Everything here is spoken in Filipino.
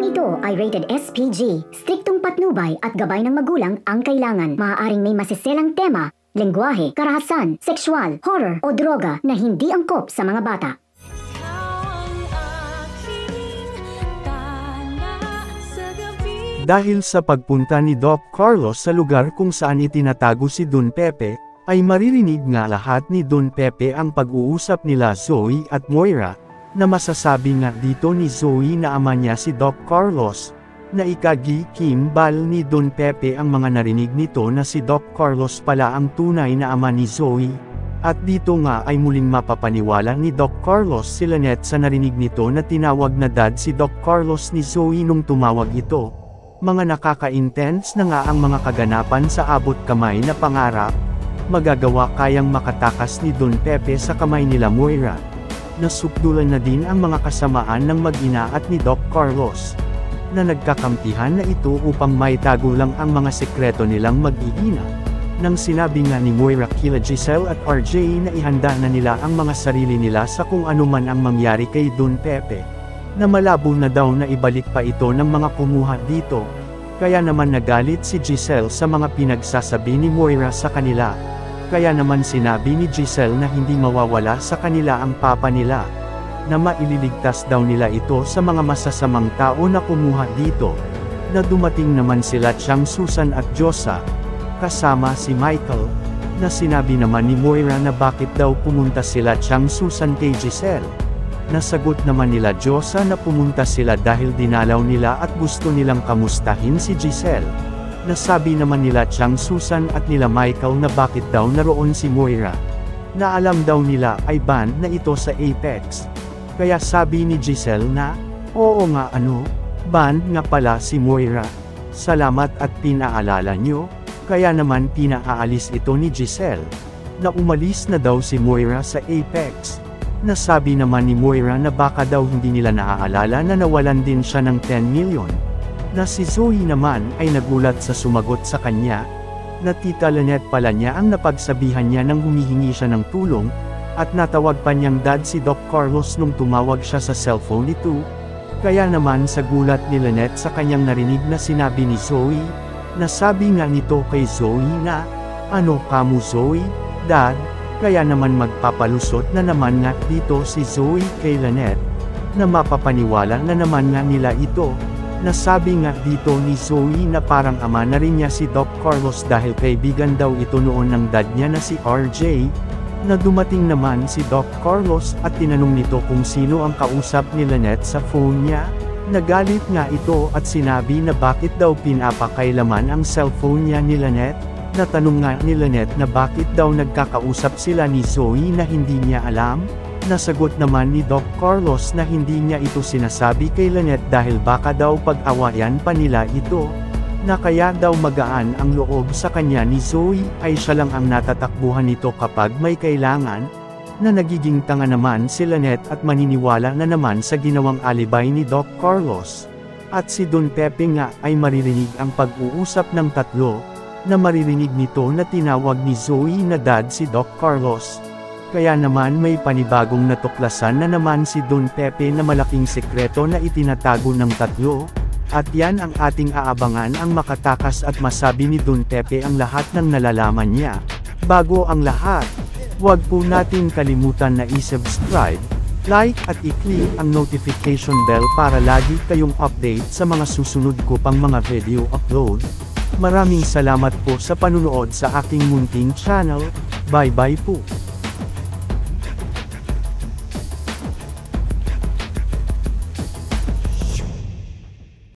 Programang ito ay rated SPG. Striktong patnubay at gabay ng magulang ang kailangan. Maaaring may masiselang tema, lengguwahe, karahasan, sexual, horror o droga na hindi angkop sa mga bata. Dahil sa pagpunta ni Doc Carlos sa lugar kung saan itinatago si Don Pepe, ay maririnig nga lahat ni Don Pepe ang pag-uusap nila Zoe at Moira, na masasabi nga dito ni Zoe na ama niya si Doc Carlos, na ikagikimbal ni Don Pepe ang mga narinig nito na si Doc Carlos pala ang tunay na ama ni Zoe. At dito nga ay muling mapapaniwala ni Doc Carlos si Lynette sa narinig nito na tinawag na dad si Doc Carlos ni Zoe nung tumawag ito. Mga nakaka-intense na nga ang mga kaganapan sa abot kamay na pangarap, magagawa kayang makatakas ni Don Pepe sa kamay nila Moira. Nasukdulan na din ang mga kasamaan ng mag-ina at ni Doc Carlos, na nagkakampihan na ito upang maitago lang ang mga sekreto nilang mag-iina. Nang sinabi nga ni Moira kila Giselle at RJ na ihanda na nila ang mga sarili nila sa kung ano man ang mangyari kay Don Pepe, na malabo na daw na ibalik pa ito ng mga kumuha dito, kaya naman nagalit si Giselle sa mga pinagsasabi ni Moira sa kanila. Kaya naman sinabi ni Giselle na hindi mawawala sa kanila ang papa nila, na maililigtas daw nila ito sa mga masasamang tao na kumuha dito, na dumating naman sila Chang Susan at Josa, kasama si Michael, na sinabi naman ni Moira na bakit daw pumunta sila Chang Susan kay Giselle. Nasagot naman nila Josa na pumunta sila dahil dinalaw nila at gusto nilang kamustahin si Giselle. Nasabi naman nila Chang Susan at nila Michael na bakit daw naroon si Moira, na alam daw nila ay band na ito sa Apex. Kaya sabi ni Giselle na, oo nga band nga pala si Moira. Salamat at pinaalala nyo, kaya naman pinaalis ito ni Giselle, na umalis na daw si Moira sa Apex. Nasabi naman ni Moira na baka daw hindi nila naaalala na nawalan din siya ng 10 million. Na si Zoe naman ay nagulat sa sumagot sa kanya, na Tita Lynette pala niya ang napagsabihan niya nang humihingi siya ng tulong, at natawag pa niyang dad si Doc Carlos nung tumawag siya sa cellphone nito. Kaya naman sa gulat ni Lynette sa kanyang narinig na sinabi ni Zoe, nasabi nga nito kay Zoe na, ano kamu Zoe, dad? Kaya naman magpapalusot na naman nga dito si Zoe kay Lynette, na mapapaniwala na naman nga nila ito. Nasabi nga dito ni Zoe na parang ama na rin niya si Doc Carlos dahil kaibigan daw ito noon ng dad niya na si RJ, na dumating naman si Doc Carlos at tinanong nito kung sino ang kausap ni Lynette sa phone niya. Nagalit nga ito at sinabi na bakit daw pinapakailaman ang cellphone niya ni Lynette. Natanong nga ni Lynette na bakit daw nagkakausap sila ni Zoe na hindi niya alam. Nasagot naman ni Doc Carlos na hindi niya ito sinasabi kay Lynette dahil baka daw pag-awayan pa nila ito, na kaya daw magaan ang loob sa kanya ni Zoe ay siya lang ang natatakbuhan nito kapag may kailangan, na nagiging tanga naman si Lynette at maniniwala na naman sa ginawang alibay ni Doc Carlos. At si Don Pepe nga ay maririnig ang pag-uusap ng tatlo, na maririnig nito na tinawag ni Zoe na dad si Doc Carlos. Kaya naman may panibagong natuklasan na naman si Don Pepe na malaking sekreto na itinatago ng tatlo, at yan ang ating aabangan ang makatakas at masabi ni Don Pepe ang lahat ng nalalaman niya. Bago ang lahat, huwag po natin kalimutan na i-subscribe, like at i-click ang notification bell para lagi kayong update sa mga susunod ko pang mga video upload. Maraming salamat po sa panunood sa aking munting channel. Bye bye po.